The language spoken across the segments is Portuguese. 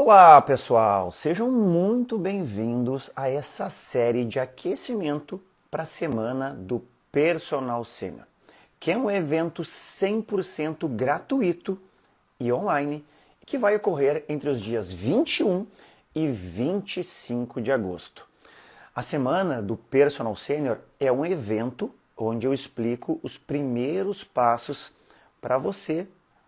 Olá, pessoal! Sejam muito bem-vindos a essa série de aquecimento para a semana do Personal Senior, que é um evento 100% gratuito e online que vai ocorrer entre os dias 21 e 25 de agosto. A semana do Personal Senior é um evento onde eu explico os primeiros passos para você,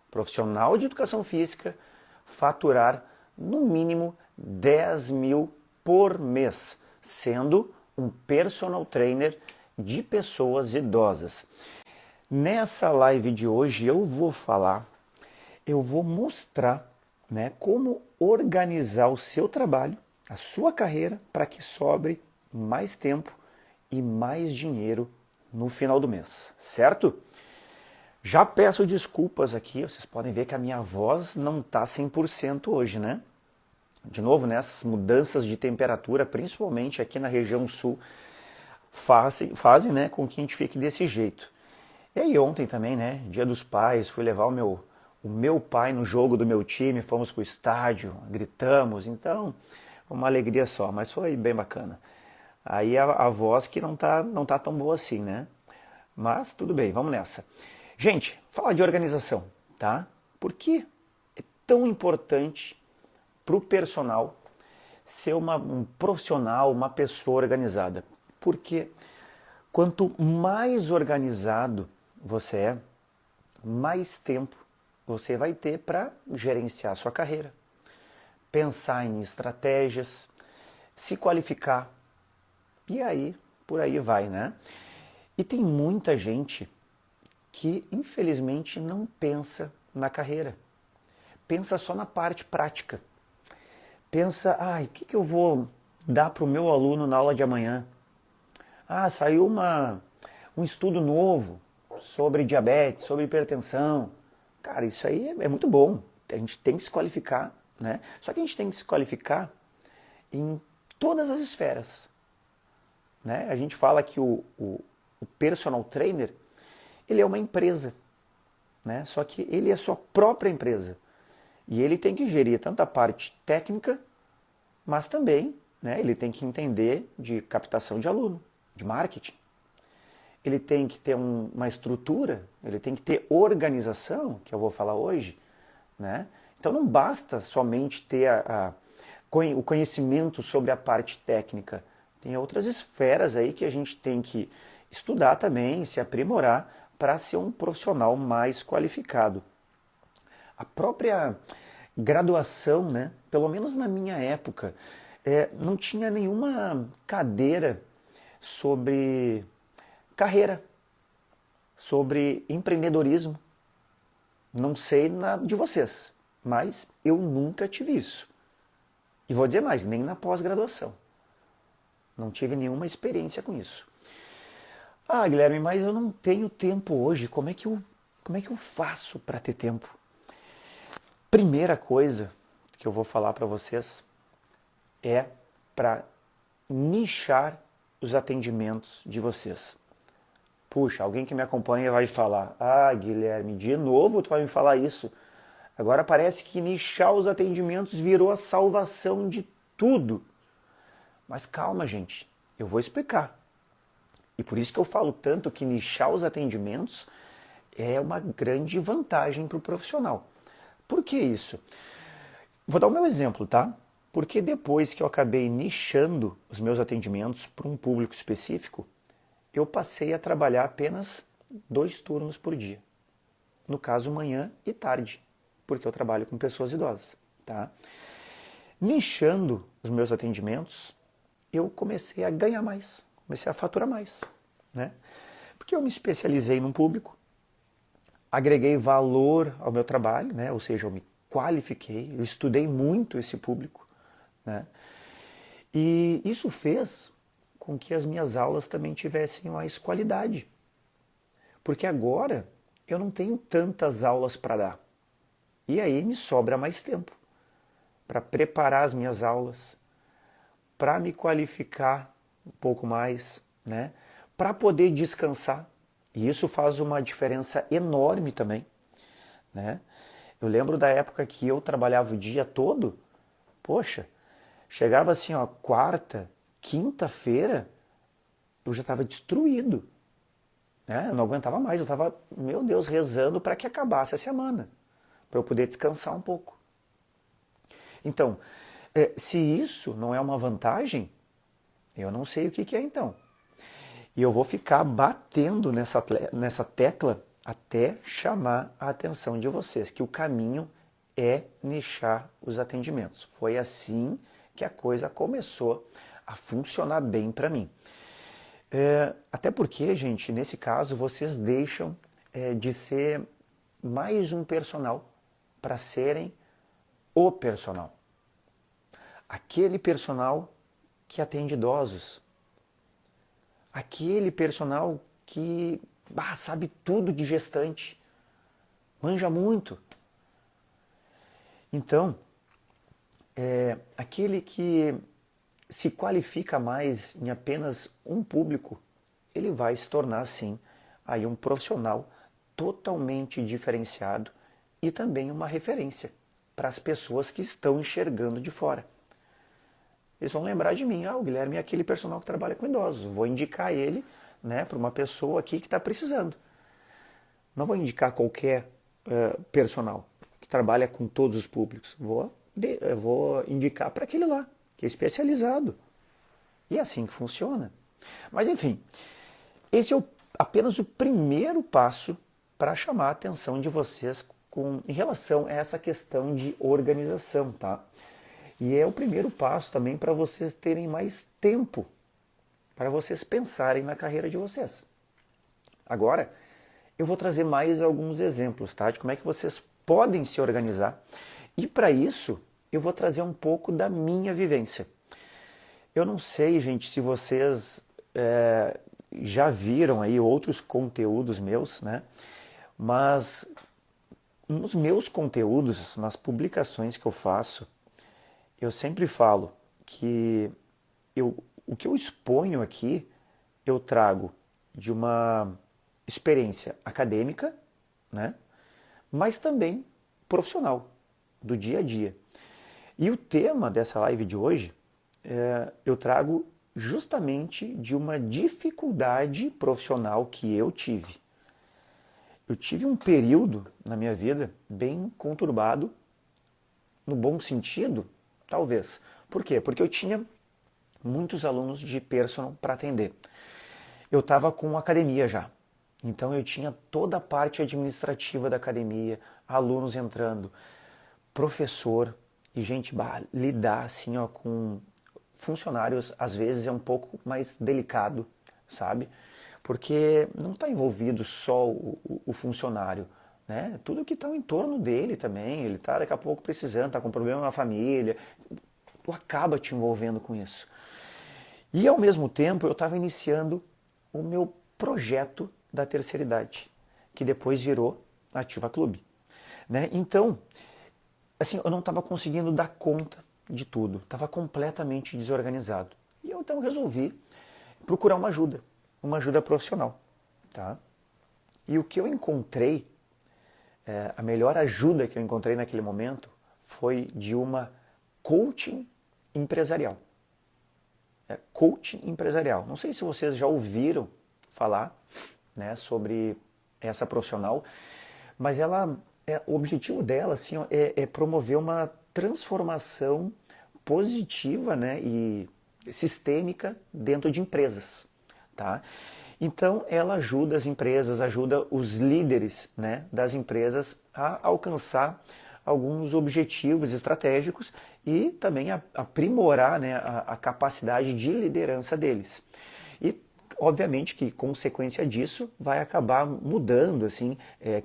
profissional de educação física, faturar no mínimo 10 mil por mês, sendo um personal trainer de pessoas idosas. Nessa live de hoje eu vou mostrar, como organizar o seu trabalho, a sua carreira, para que sobre mais tempo e mais dinheiro no final do mês, certo? Já peço desculpas aqui, vocês podem ver que a minha voz não está 100% hoje, né? De novo, essas mudanças de temperatura, principalmente aqui na região sul, fazem com que a gente fique desse jeito. E aí ontem também, Dia dos Pais, fui levar o meu pai no jogo do meu time, fomos pro estádio, gritamos, então uma alegria só, mas foi bem bacana. Aí a voz que não tá tão boa assim, né? Mas tudo bem, vamos nessa. Gente, falar de organização, tá? Por que é tão importante para o personal ser um profissional, uma pessoa organizada? Porque quanto mais organizado você é, mais tempo você vai ter para gerenciar a sua carreira, pensar em estratégias, se qualificar. E aí, por aí vai, né? E tem muita gente que, infelizmente, não pensa na carreira. Pensa só na parte prática. Pensa, o que eu vou dar para o meu aluno na aula de amanhã? Saiu um estudo novo sobre diabetes, sobre hipertensão. Cara, isso aí é muito bom. A gente tem que se qualificar, né? Só que a gente tem que se qualificar em todas as esferas, né? A gente fala que o personal trainer, ele é uma empresa, né? Só que ele é a sua própria empresa. E ele tem que gerir tanto a parte técnica, mas também, ele tem que entender de captação de aluno, de marketing. Ele tem que ter uma estrutura, ele tem que ter organização, que eu vou falar hoje, né? Então não basta somente ter o conhecimento sobre a parte técnica. Tem outras esferas aí que a gente tem que estudar também, se aprimorar para ser um profissional mais qualificado. A própria graduação, pelo menos na minha época, não tinha nenhuma cadeira sobre carreira, sobre empreendedorismo. Não sei de vocês, mas eu nunca tive isso. E vou dizer mais, nem na pós-graduação. Não tive nenhuma experiência com isso. Guilherme, mas eu não tenho tempo hoje. Como é que eu faço para ter tempo? Primeira coisa que eu vou falar para vocês é para nichar os atendimentos de vocês. Puxa, alguém que me acompanha vai falar: Guilherme, de novo tu vai me falar isso? Agora parece que nichar os atendimentos virou a salvação de tudo. Mas calma, gente, eu vou explicar. E por isso que eu falo tanto que nichar os atendimentos é uma grande vantagem para o profissional. Por que isso? Vou dar o meu exemplo, tá? Porque depois que eu acabei nichando os meus atendimentos para um público específico, eu passei a trabalhar apenas 2 turnos por dia. No caso, manhã e tarde, porque eu trabalho com pessoas idosas, tá? Nichando os meus atendimentos, eu comecei a ganhar mais, comecei a faturar mais, né? Porque eu me especializei num público, agreguei valor ao meu trabalho, né? Ou seja, eu me qualifiquei, eu estudei muito esse público, né? E isso fez com que as minhas aulas também tivessem mais qualidade. Porque agora eu não tenho tantas aulas para dar. E aí me sobra mais tempo para preparar as minhas aulas, para me qualificar um pouco mais, né? Para poder descansar. E isso faz uma diferença enorme também, né? Eu lembro da época que eu trabalhava o dia todo, Poxa, chegava assim, ó, quarta, quinta-feira, eu já estava destruído, né? Eu não aguentava mais, eu estava, meu Deus, rezando para que acabasse a semana, para eu poder descansar um pouco. Então, se isso não é uma vantagem, eu não sei o que é então. E eu vou ficar batendo nessa tecla até chamar a atenção de vocês, que o caminho é nichar os atendimentos. Foi assim que a coisa começou a funcionar bem para mim. Até porque, gente, nesse caso, vocês deixam de ser mais um personal para serem o personal. Aquele personal que atende idosos. Aquele personal que sabe tudo de gestante. Manja muito. Então, aquele que se qualifica mais em apenas um público, ele vai se tornar, sim, aí um profissional totalmente diferenciado e também uma referência para as pessoas que estão enxergando de fora. Eles vão lembrar de mim, o Guilherme é aquele personal que trabalha com idosos, vou indicar ele, né, para uma pessoa aqui que está precisando. Não vou indicar qualquer personal que trabalha com todos os públicos, vou indicar para aquele lá, que é especializado. E é assim que funciona. Mas enfim, esse é apenas o primeiro passo para chamar a atenção de vocês em relação a essa questão de organização, tá? E é o primeiro passo também para vocês terem mais tempo, para vocês pensarem na carreira de vocês. Agora, eu vou trazer mais alguns exemplos, tá? De como é que vocês podem se organizar. E para isso, eu vou trazer um pouco da minha vivência. Eu não sei, gente, se vocês já viram aí outros conteúdos meus, né? Mas nos meus conteúdos, nas publicações que eu faço, eu sempre falo que o que eu exponho aqui, eu trago de uma experiência acadêmica, né? Mas também profissional, do dia a dia. E o tema dessa live de hoje, eu trago justamente de uma dificuldade profissional que eu tive. Eu tive um período na minha vida bem conturbado, no bom sentido, talvez. Por quê? Porque eu tinha muitos alunos de personal para atender. Eu estava com academia já. Então eu tinha toda a parte administrativa da academia, alunos entrando, professor, e gente, lidar assim, ó, com funcionários às vezes é um pouco mais delicado, sabe? Porque não está envolvido só o funcionário, né? Tudo que está em torno dele também, ele está daqui a pouco precisando, está com problema na família, tu acaba te envolvendo com isso. E ao mesmo tempo eu estava iniciando o meu projeto da terceira idade, que depois virou Ativa Clube, né? Então, assim, eu não estava conseguindo dar conta de tudo, estava completamente desorganizado. E eu então resolvi procurar uma ajuda profissional, tá? E o que eu encontrei, a melhor ajuda que eu encontrei naquele momento foi de uma coaching empresarial. Coaching empresarial. Não sei se vocês já ouviram falar, né, sobre essa profissional, mas o objetivo dela assim, ó, é promover uma transformação positiva, né, e sistêmica dentro de empresas. Tá? Então ela ajuda as empresas, ajuda os líderes, né, das empresas a alcançar alguns objetivos estratégicos e também aprimorar, né, a capacidade de liderança deles. E obviamente que consequência disso vai acabar mudando, assim,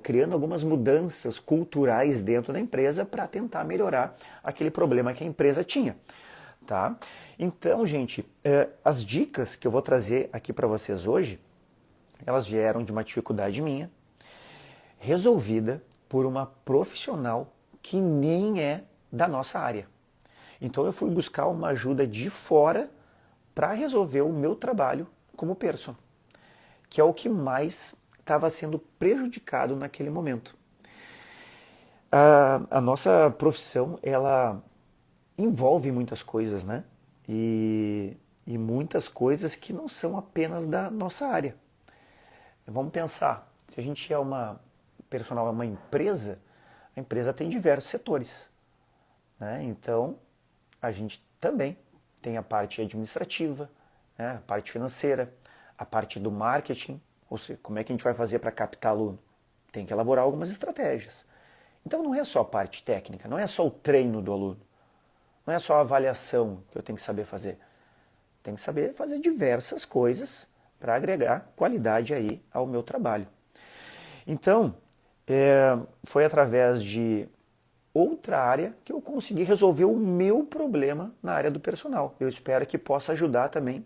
criando algumas mudanças culturais dentro da empresa para tentar melhorar aquele problema que a empresa tinha. Tá? Então, gente, as dicas que eu vou trazer aqui para vocês hoje, elas vieram de uma dificuldade minha, resolvida por uma profissional que nem é da nossa área. Então eu fui buscar uma ajuda de fora para resolver o meu trabalho como personal, que é o que mais estava sendo prejudicado naquele momento. A nossa profissão, ela envolve muitas coisas, né? E muitas coisas que não são apenas da nossa área. Vamos pensar, se a gente é uma personal, é uma empresa, a empresa tem diversos setores, né? Então, a gente também tem a parte administrativa, né? A parte financeira, a parte do marketing, ou seja, como é que a gente vai fazer para captar aluno? Tem que elaborar algumas estratégias. Então não é só a parte técnica, não é só o treino do aluno, não é só a avaliação que eu tenho que saber fazer. Tem que saber fazer diversas coisas para agregar qualidade aí ao meu trabalho. Então, foi através de outra área que eu consegui resolver o meu problema na área do personal. Eu espero que possa ajudar também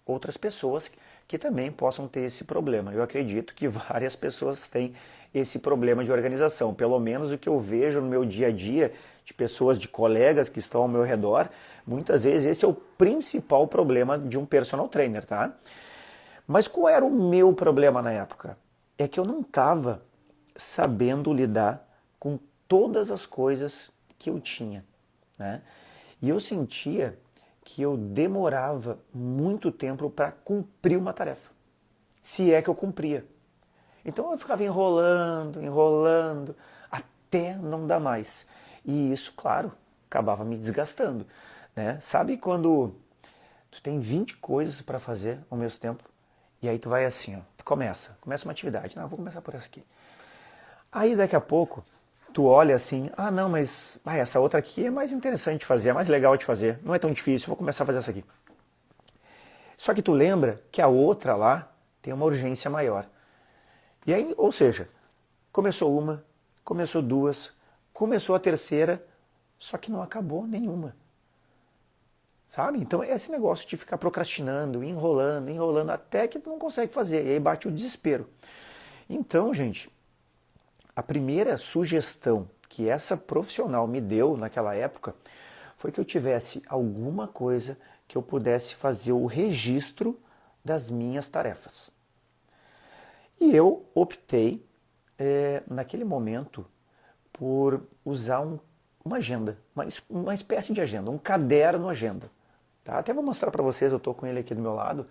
outras pessoas que também possam ter esse problema. Eu acredito que várias pessoas têm esse problema de organização. Pelo menos o que eu vejo no meu dia a dia, de pessoas, de colegas que estão ao meu redor, muitas vezes esse é o principal problema de um personal trainer, tá? Mas qual era o meu problema na época? É que eu não estava sabendo lidar com todas as coisas que eu tinha, né? E eu sentia que eu demorava muito tempo para cumprir uma tarefa, se é que eu cumpria. Então eu ficava enrolando, enrolando, até não dar mais. E isso, claro, acabava me desgastando, né? Sabe quando tu tem 20 coisas para fazer ao mesmo tempo? E aí tu vai assim, ó, tu começa uma atividade. Não, vou começar por essa aqui. Aí daqui a pouco, tu olha assim, ah não, mas essa outra aqui é mais interessante de fazer, é mais legal de fazer, não é tão difícil, vou começar a fazer essa aqui. Só que tu lembra que a outra lá tem uma urgência maior. E aí, ou seja, começou uma, começou duas, começou a terceira, só que não acabou nenhuma. Sabe? Então é esse negócio de ficar procrastinando, enrolando, enrolando, até que tu não consegue fazer, e aí bate o desespero. Então, gente, a primeira sugestão que essa profissional me deu naquela época foi que eu tivesse alguma coisa que eu pudesse fazer o registro das minhas tarefas. E eu optei, naquele momento, por usar uma agenda, uma espécie de agenda, um caderno agenda. Tá? Até vou mostrar para vocês, eu estou com ele aqui do meu lado.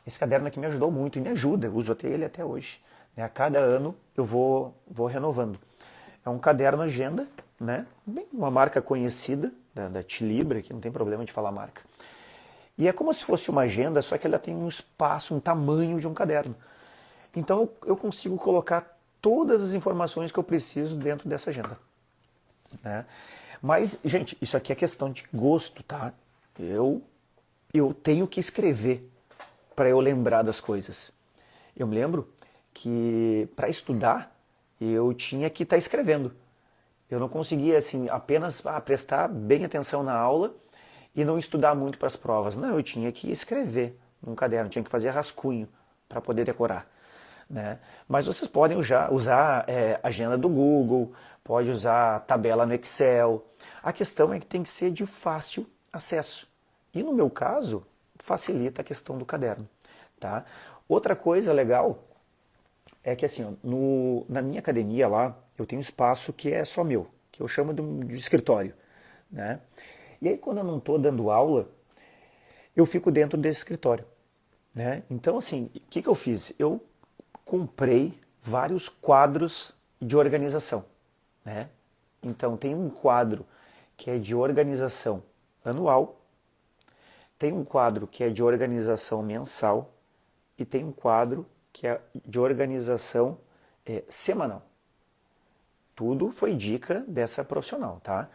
Esse caderno aqui me ajudou muito e me ajuda, eu uso ele até hoje. Né? A cada ano eu vou renovando. É um caderno agenda, né? Bem, uma marca conhecida, da Tilibra, que não tem problema de falar marca. E é como se fosse uma agenda, só que ela tem um espaço, um tamanho de um caderno. Então eu consigo colocar todas as informações que eu preciso dentro dessa agenda. Né? Mas, gente, isso aqui é questão de gosto, tá? Eu tenho que escrever para eu lembrar das coisas. Eu me lembro que para estudar eu tinha que estar escrevendo. Eu não conseguia assim apenas prestar bem atenção na aula e não estudar muito para as provas. Não, eu tinha que escrever num caderno, tinha que fazer rascunho para poder decorar. Né? Mas vocês podem usar agenda do Google, pode usar tabela no Excel. A questão é que tem que ser de fácil acesso. E no meu caso, facilita a questão do caderno. Tá? Outra coisa legal é que assim, ó, na minha academia lá, eu tenho um espaço que é só meu, que eu chamo de escritório. Né? E aí quando eu não estou dando aula, eu fico dentro desse escritório. Né? Então assim, o que eu fiz? Eu comprei vários quadros de organização. Né? Então tem um quadro que é de organização anual, tem um quadro que é de organização mensal e tem um quadro que é de organização semanal. Tudo foi dica dessa profissional, tá?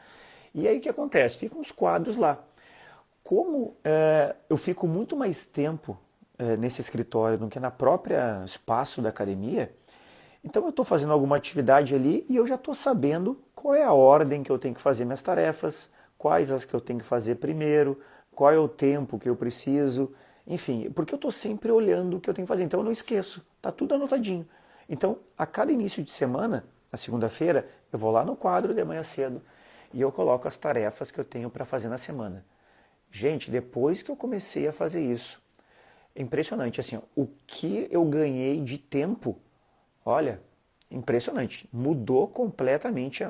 E aí o que acontece? Ficam os quadros lá. Como eu fico muito mais tempo nesse escritório do que na própria espaço da academia, então eu estou fazendo alguma atividade ali e eu já estou sabendo qual é a ordem que eu tenho que fazer minhas tarefas, quais as que eu tenho que fazer primeiro, qual é o tempo que eu preciso, enfim, porque eu estou sempre olhando o que eu tenho que fazer, então eu não esqueço, está tudo anotadinho. Então, a cada início de semana, na segunda-feira, eu vou lá no quadro de manhã cedo e eu coloco as tarefas que eu tenho para fazer na semana. Gente, depois que eu comecei a fazer isso, é impressionante, assim, ó, o que eu ganhei de tempo, olha, impressionante, mudou completamente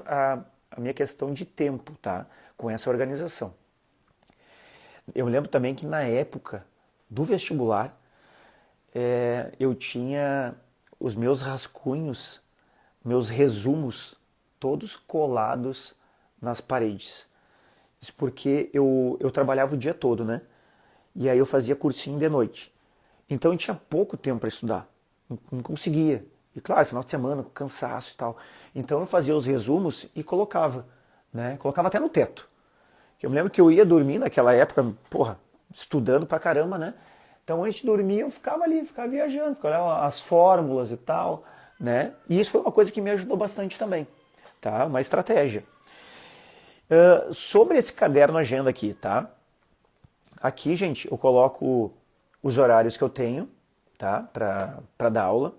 a minha questão de tempo, tá? Com essa organização. Eu lembro também que na época do vestibular, eu tinha os meus rascunhos, meus resumos, todos colados nas paredes. Isso porque eu trabalhava o dia todo, né? E aí eu fazia cursinho de noite. Então eu tinha pouco tempo para estudar. Não conseguia. E claro, final de semana, com cansaço e tal. Então eu fazia os resumos e colocava, né? Colocava até no teto. Eu me lembro que eu ia dormir naquela época, porra, estudando pra caramba, né? Então antes de dormir eu ficava ali, ficava viajando, ficava olhando as fórmulas e tal, né? E isso foi uma coisa que me ajudou bastante também, tá? Uma estratégia. Sobre esse caderno agenda aqui, tá? Aqui, gente, eu coloco os horários que eu tenho, tá? Para dar aula.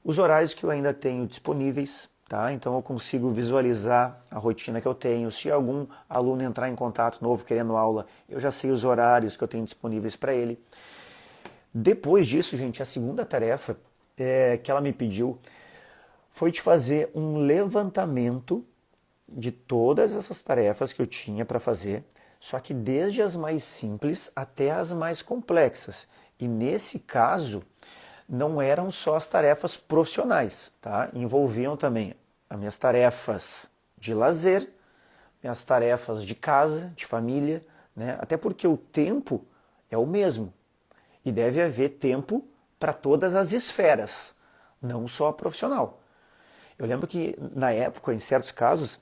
Os horários que eu ainda tenho disponíveis, tá? Então eu consigo visualizar a rotina que eu tenho. Se algum aluno entrar em contato novo querendo aula, eu já sei os horários que eu tenho disponíveis para ele. Depois disso, gente, a segunda tarefa que ela me pediu foi de fazer um levantamento de todas essas tarefas que eu tinha para fazer, só que desde as mais simples até as mais complexas. E nesse caso, não eram só as tarefas profissionais, tá? Envolviam também as minhas tarefas de lazer, minhas tarefas de casa, de família, né? Até porque o tempo é o mesmo. E deve haver tempo para todas as esferas, não só a profissional. Eu lembro que na época, em certos casos,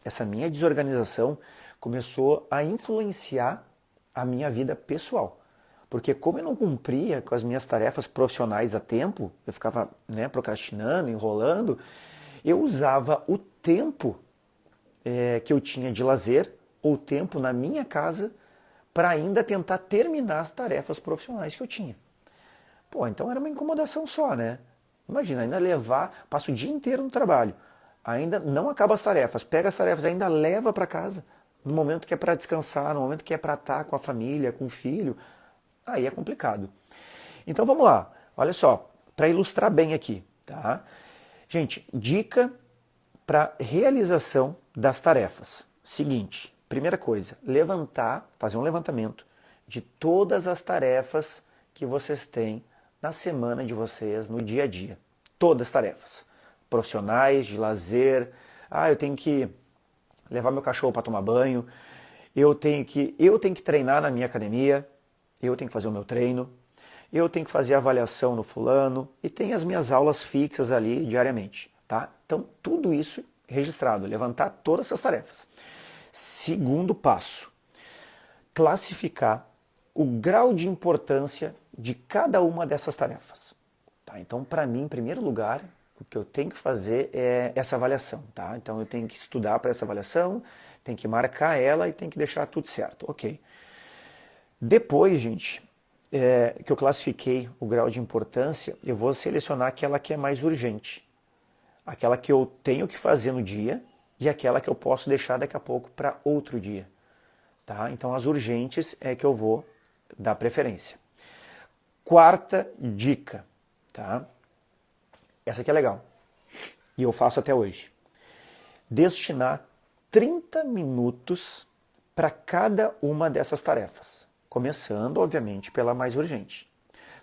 essa minha desorganização começou a influenciar a minha vida pessoal. Porque como eu não cumpria com as minhas tarefas profissionais a tempo, eu ficava, né, procrastinando, enrolando, eu usava o tempo que eu tinha de lazer ou tempo na minha casa para ainda tentar terminar as tarefas profissionais que eu tinha. Pô, então era uma incomodação só, né? Imagina, ainda levar, passa o dia inteiro no trabalho, ainda não acaba as tarefas, pega as tarefas, ainda leva para casa, no momento que é para descansar, no momento que é para estar com a família, com o filho, aí é complicado. Então vamos lá, olha só, para ilustrar bem aqui, tá? Gente, dica para realização das tarefas. Seguinte, primeira coisa, fazer um levantamento de todas as tarefas que vocês têm na semana de vocês, no dia a dia. Todas as tarefas. Profissionais, de lazer. Eu tenho que levar meu cachorro para tomar banho. Eu tenho que treinar na minha academia. Eu tenho que fazer o meu treino. Eu tenho que fazer avaliação no fulano. E tem as minhas aulas fixas ali diariamente. Tá? Então, tudo isso registrado. Levantar todas essas tarefas. Segundo passo. Classificar o grau de importância de cada uma dessas tarefas. Tá? Então, para mim, em primeiro lugar, o que eu tenho que fazer é essa avaliação. Tá? Então, eu tenho que estudar para essa avaliação, tenho que marcar ela e tenho que deixar tudo certo. Ok. Depois, gente, que eu classifiquei o grau de importância, eu vou selecionar aquela que é mais urgente. Aquela que eu tenho que fazer no dia e aquela que eu posso deixar daqui a pouco para outro dia. Tá? Então, as urgentes é que eu vou dar preferência. Quarta dica, tá? Essa aqui é legal. E eu faço até hoje. Destinar 30 minutos para cada uma dessas tarefas. Começando, obviamente, pela mais urgente.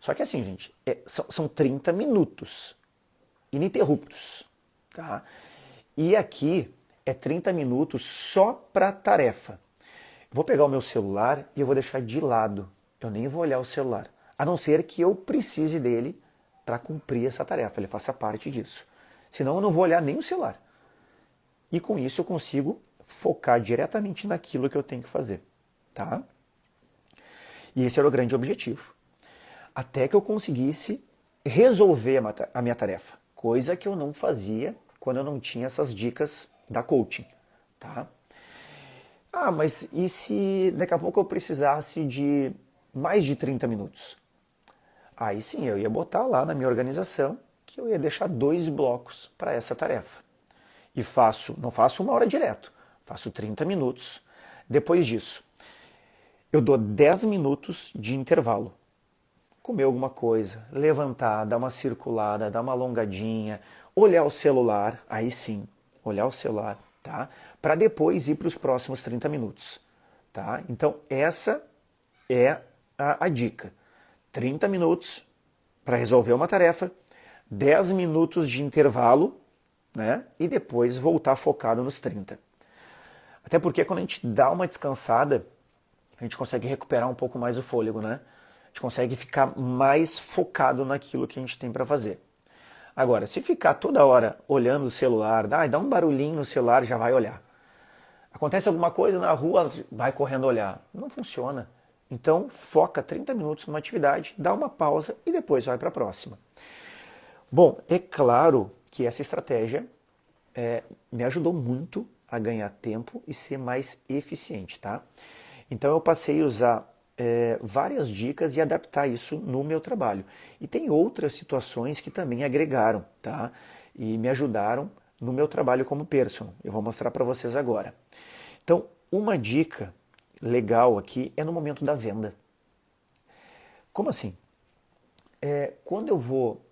Só que assim, gente, são 30 minutos ininterruptos, tá? E aqui é 30 minutos só para tarefa. Vou pegar o meu celular e eu vou deixar de lado. Eu nem vou olhar o celular. A não ser que eu precise dele para cumprir essa tarefa, ele faça parte disso. Senão eu não vou olhar nem o celular. E com isso eu consigo focar diretamente naquilo que eu tenho que fazer. Tá? E esse era o grande objetivo. Até que eu conseguisse resolver a minha tarefa. Coisa que eu não fazia quando eu não tinha essas dicas da coaching. Tá? Mas e se daqui a pouco eu precisasse de mais de 30 minutos? Aí sim, eu ia botar lá na minha organização que eu ia deixar 2 blocos para essa tarefa. E não faço 1 hora direto, faço 30 minutos. Depois disso, eu dou 10 minutos de intervalo. Comer alguma coisa, levantar, dar uma circulada, dar uma alongadinha, olhar o celular, aí sim, olhar o celular, tá? Para depois ir para os próximos 30 minutos, tá? Então essa é a dica. 30 minutos para resolver uma tarefa, 10 minutos de intervalo, né? E depois voltar focado nos 30. Até porque quando a gente dá uma descansada, a gente consegue recuperar um pouco mais o fôlego, né? A gente consegue ficar mais focado naquilo que a gente tem para fazer. Agora, se ficar toda hora olhando o celular, dá um barulhinho no celular, já vai olhar. Acontece alguma coisa na rua, vai correndo olhar. Não funciona. Então, foca 30 minutos numa atividade, dá uma pausa e depois vai para a próxima. Bom, é claro que essa estratégia me ajudou muito a ganhar tempo e ser mais eficiente, tá? Então eu passei a usar várias dicas e adaptar isso no meu trabalho. E tem outras situações que também agregaram, tá? E me ajudaram no meu trabalho como personal. Eu vou mostrar para vocês agora. Então, uma dica legal aqui é no momento da venda. Como assim? Quando eu vou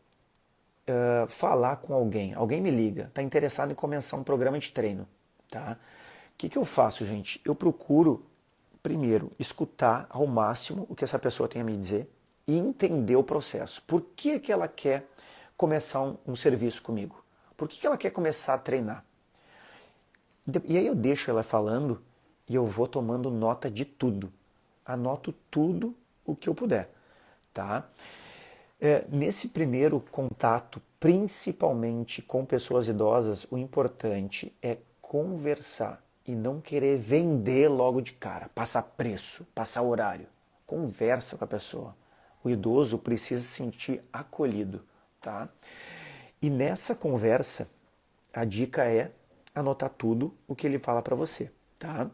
falar com alguém me liga, está interessado em começar um programa de treino, tá? O que eu faço, gente? Eu procuro primeiro escutar ao máximo o que essa pessoa tem a me dizer e entender o processo. Por que ela quer começar um serviço comigo? Por que ela quer começar a treinar? E aí eu deixo ela falando e eu vou tomando nota de tudo. Anoto tudo o que eu puder, tá? Nesse primeiro contato, principalmente com pessoas idosas, o importante é conversar e não querer vender logo de cara, passar preço, passar horário. Conversa com a pessoa. O idoso precisa se sentir acolhido, tá? E nessa conversa, a dica é anotar tudo o que ele fala para você, tá?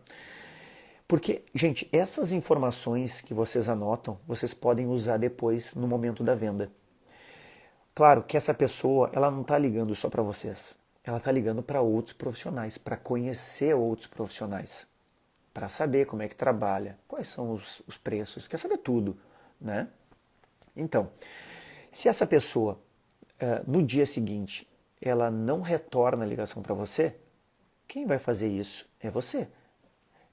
Porque, gente, essas informações que vocês anotam, vocês podem usar depois no momento da venda. Claro que essa pessoa, ela não está ligando só para vocês. Ela está ligando para outros profissionais, para conhecer outros profissionais, para saber como é que trabalha, quais são os preços, quer saber tudo, né? Então, se essa pessoa, no dia seguinte, ela não retorna a ligação para você, quem vai fazer isso é você.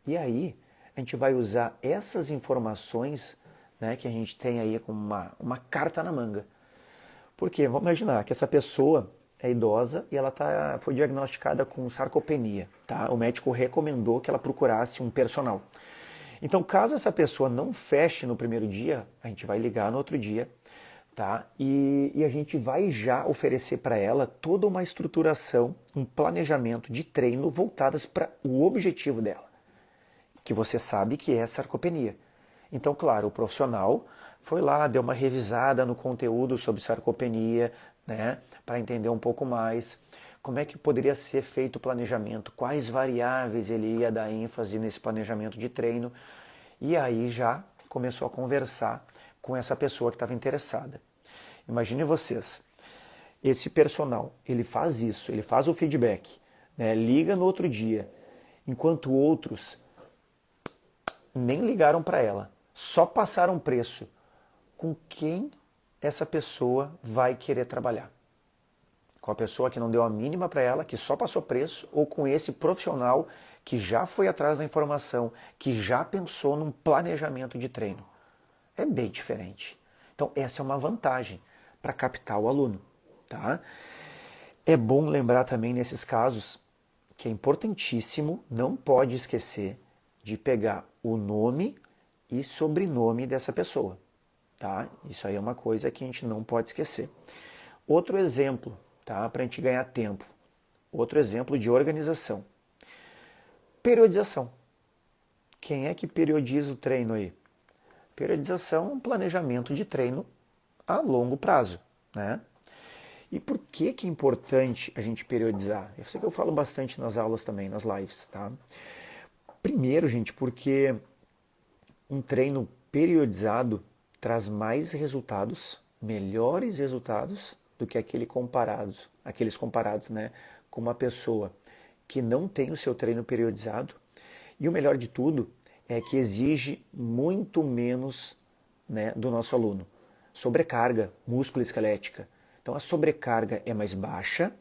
E aí, a gente vai usar essas informações, né, que a gente tem aí como uma carta na manga. Porque vamos imaginar que essa pessoa é idosa e ela foi diagnosticada com sarcopenia. Tá? O médico recomendou que ela procurasse um personal. Então, caso essa pessoa não feche no primeiro dia, a gente vai ligar no outro dia, tá? E a gente vai já oferecer para ela toda uma estruturação, um planejamento de treino voltadas para o objetivo dela, que você sabe que é sarcopenia. Então, claro, o profissional foi lá, deu uma revisada no conteúdo sobre sarcopenia, né, para entender um pouco mais como é que poderia ser feito o planejamento, quais variáveis ele ia dar ênfase nesse planejamento de treino, e aí já começou a conversar com essa pessoa que estava interessada. Imagine vocês, esse personal, ele faz isso, ele faz o feedback, né, liga no outro dia, enquanto outros nem ligaram para ela, só passaram preço. Com quem essa pessoa vai querer trabalhar? Com a pessoa que não deu a mínima para ela, que só passou preço, ou com esse profissional que já foi atrás da informação, que já pensou num planejamento de treino? É bem diferente. Então essa é uma vantagem para captar o aluno, tá? É bom lembrar também nesses casos que é importantíssimo, não pode esquecer de pegar o nome e sobrenome dessa pessoa, tá? Isso aí é uma coisa que a gente não pode esquecer. Outro exemplo, tá? Para a gente ganhar tempo. Outro exemplo de organização. Periodização. Quem é que periodiza o treino aí? Periodização é um planejamento de treino a longo prazo, né? E por que é importante a gente periodizar? Eu sei que eu falo bastante nas aulas também, nas lives, tá? Primeiro, gente, porque um treino periodizado traz mais resultados, melhores resultados do que aqueles comparados, né, com uma pessoa que não tem o seu treino periodizado. E o melhor de tudo é que exige muito menos, né, do nosso aluno. Sobrecarga músculo-esquelética. Então a sobrecarga é mais baixa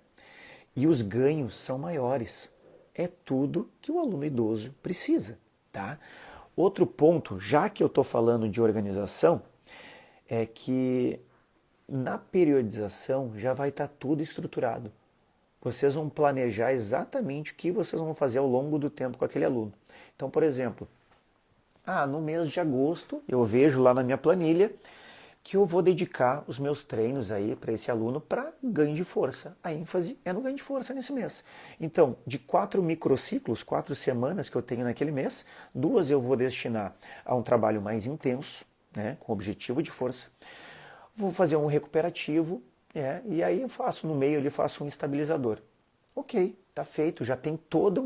e os ganhos são maiores. é tudo que o aluno idoso precisa, tá? Outro ponto, já que eu estou falando de organização, é que na periodização já vai estar tudo estruturado. Vocês vão planejar exatamente o que vocês vão fazer ao longo do tempo com aquele aluno. Então, por exemplo, no mês de agosto, eu vejo lá na minha planilha que eu vou dedicar os meus treinos aí para esse aluno para ganho de força. A ênfase é no ganho de força nesse mês. Então, de 4 microciclos, 4 semanas que eu tenho naquele mês, 2 eu vou destinar a um trabalho mais intenso, né, com objetivo de força. Vou fazer um recuperativo, e aí eu faço no meio, eu faço um estabilizador. Ok, tá feito, já tem toda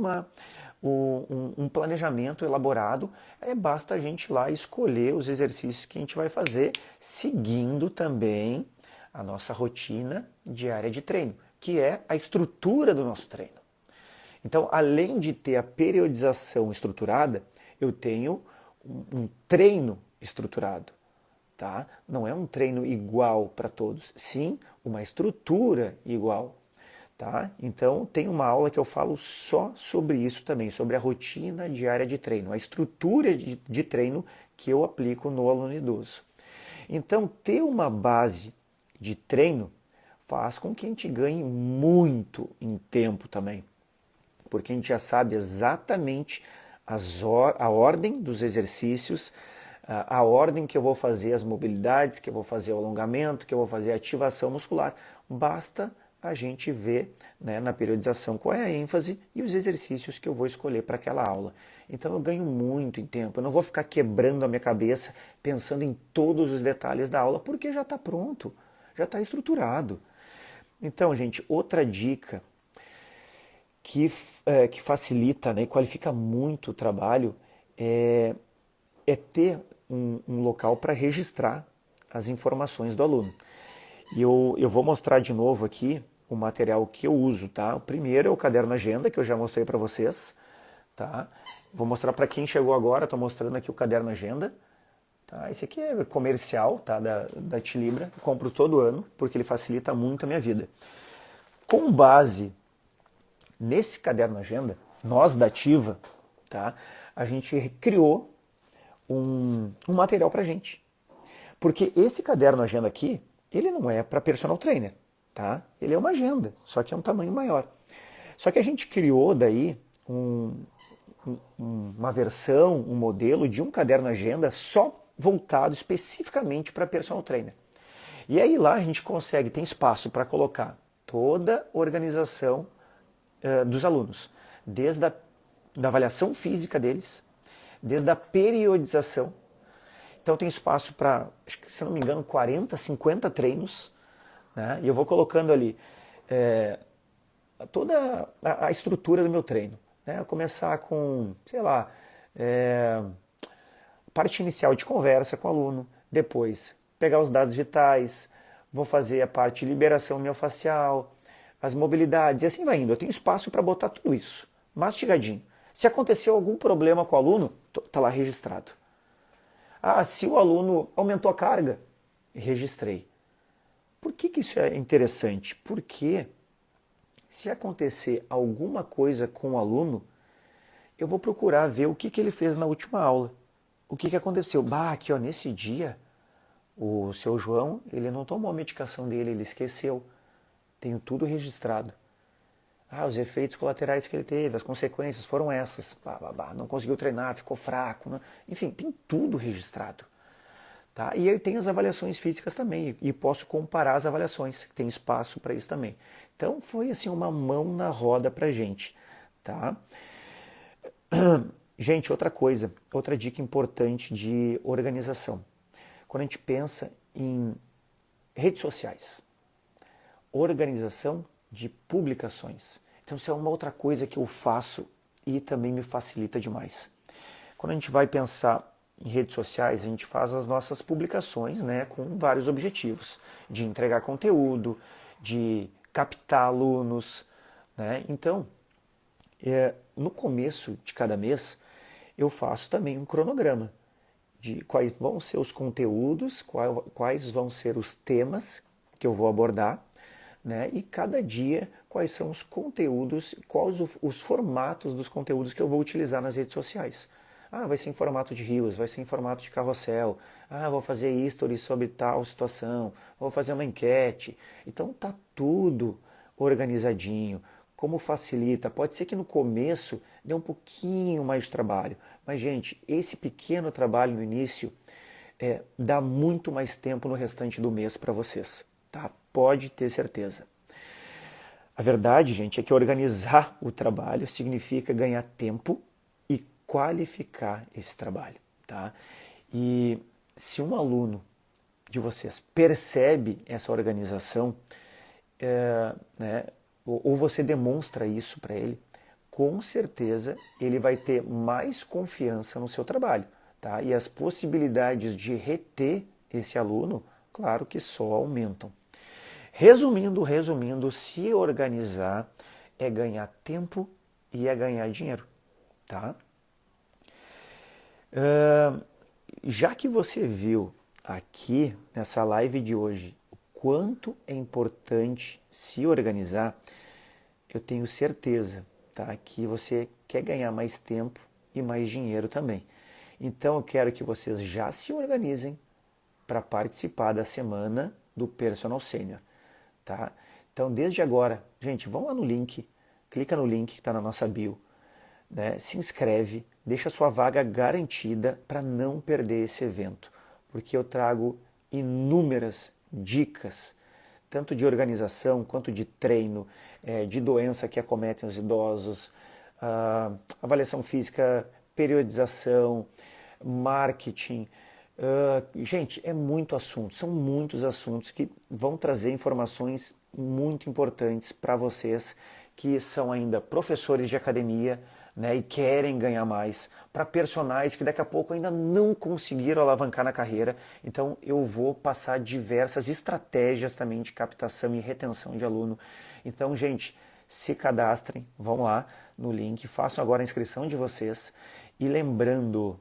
um planejamento elaborado, basta a gente ir lá escolher os exercícios que a gente vai fazer, seguindo também a nossa rotina diária de treino, que é a estrutura do nosso treino. Então, além de ter a periodização estruturada, eu tenho um treino estruturado. Tá? Não é um treino igual para todos, sim uma estrutura igual. Tá? Então tem uma aula que eu falo só sobre isso também, sobre a rotina diária de treino, a estrutura de treino que eu aplico no aluno idoso. Então ter uma base de treino faz com que a gente ganhe muito em tempo também, porque a gente já sabe exatamente a ordem dos exercícios, a ordem que eu vou fazer as mobilidades, que eu vou fazer o alongamento, que eu vou fazer a ativação muscular. Basta a gente ver, né, na periodização qual é a ênfase e os exercícios que eu vou escolher para aquela aula. Então eu ganho muito em tempo, eu não vou ficar quebrando a minha cabeça pensando em todos os detalhes da aula, porque já está pronto, já está estruturado. Então, gente, outra dica que facilita, né, e qualifica muito o trabalho é ter um local para registrar as informações do aluno. E eu vou mostrar de novo aqui o material que eu uso, tá? O primeiro é o caderno agenda, que eu já mostrei para vocês, tá? Vou mostrar para quem chegou agora, estou mostrando aqui o caderno agenda. Tá? Esse aqui é comercial, tá? da Tilibra, eu compro todo ano, porque ele facilita muito a minha vida. Com base nesse caderno agenda, nós da Ativa, tá? A gente criou um material pra gente. Porque esse caderno agenda aqui, ele não é para personal trainer, tá? Ele é uma agenda, só que é um tamanho maior. Só que a gente criou daí uma versão, um modelo de um caderno agenda só voltado especificamente para personal trainer. E aí lá a gente consegue, tem espaço para colocar toda a organização dos alunos, desde da avaliação física deles, desde a periodização. Então tem espaço para, acho que se não me engano, 40, 50 treinos, né? E eu vou colocando ali toda a estrutura do meu treino. Né? Eu começar com, sei lá, parte inicial de conversa com o aluno, depois pegar os dados vitais, vou fazer a parte de liberação miofascial, as mobilidades, e assim vai indo. Eu tenho espaço para botar tudo isso, mastigadinho. Se aconteceu algum problema com o aluno, está lá registrado. Se o aluno aumentou a carga, registrei. Por que isso é interessante? Porque se acontecer alguma coisa com o aluno, eu vou procurar ver o que ele fez na última aula. O que aconteceu? Aqui, ó, nesse dia, o seu João, ele não tomou a medicação dele, ele esqueceu. Tenho tudo registrado. Os efeitos colaterais que ele teve, as consequências foram essas. Não conseguiu treinar, ficou fraco. Né? Enfim, tem tudo registrado. Tá? E aí tem as avaliações físicas também. E posso comparar as avaliações. Tem espaço para isso também. Então foi assim uma mão na roda para a gente. Tá? Gente, outra coisa, outra dica importante de organização. Quando a gente pensa em redes sociais, organização de publicações. Então isso é uma outra coisa que eu faço e também me facilita demais. Quando a gente vai pensar em redes sociais, a gente faz as nossas publicações, né, com vários objetivos, de entregar conteúdo, de captar alunos, né? Então, no começo de cada mês, eu faço também um cronograma de quais vão ser os conteúdos, quais vão ser os temas que eu vou abordar, né? E cada dia quais são os conteúdos, quais os formatos dos conteúdos que eu vou utilizar nas redes sociais. Ah, vai ser em formato de Reels, vai ser em formato de carrossel. Ah, vou fazer stories sobre tal situação, vou fazer uma enquete. Então tá tudo organizadinho. Como facilita? Pode ser que no começo dê um pouquinho mais de trabalho, mas gente, esse pequeno trabalho no início dá muito mais tempo no restante do mês para vocês, tá? Pode ter certeza. A verdade, gente, é que organizar o trabalho significa ganhar tempo e qualificar esse trabalho, tá? E se um aluno de vocês percebe essa organização, né, ou você demonstra isso para ele, com certeza ele vai ter mais confiança no seu trabalho, tá? E as possibilidades de reter esse aluno, claro que só aumentam. Resumindo, se organizar é ganhar tempo e é ganhar dinheiro, tá? Já que você viu aqui nessa live de hoje o quanto é importante se organizar, eu tenho certeza, tá, que você quer ganhar mais tempo e mais dinheiro também. Então eu quero que vocês já se organizem para participar da semana do Personal Senior, tá? Então desde agora, gente, vão lá no link, clica no link que está na nossa bio, né? Se inscreve, deixa sua vaga garantida para não perder esse evento, porque eu trago inúmeras dicas, tanto de organização quanto de treino, de doença que acometem os idosos, avaliação física, periodização, marketing. Gente, é muito assunto, são muitos assuntos que vão trazer informações muito importantes para vocês que são ainda professores de academia, né, e querem ganhar mais, para personagens que daqui a pouco ainda não conseguiram alavancar na carreira. Então eu vou passar diversas estratégias também de captação e retenção de aluno. Então, gente, se cadastrem, vão lá no link, façam agora a inscrição de vocês. E lembrando,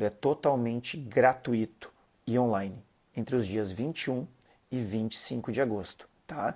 é totalmente gratuito e online, entre os dias 21 e 25 de agosto, tá?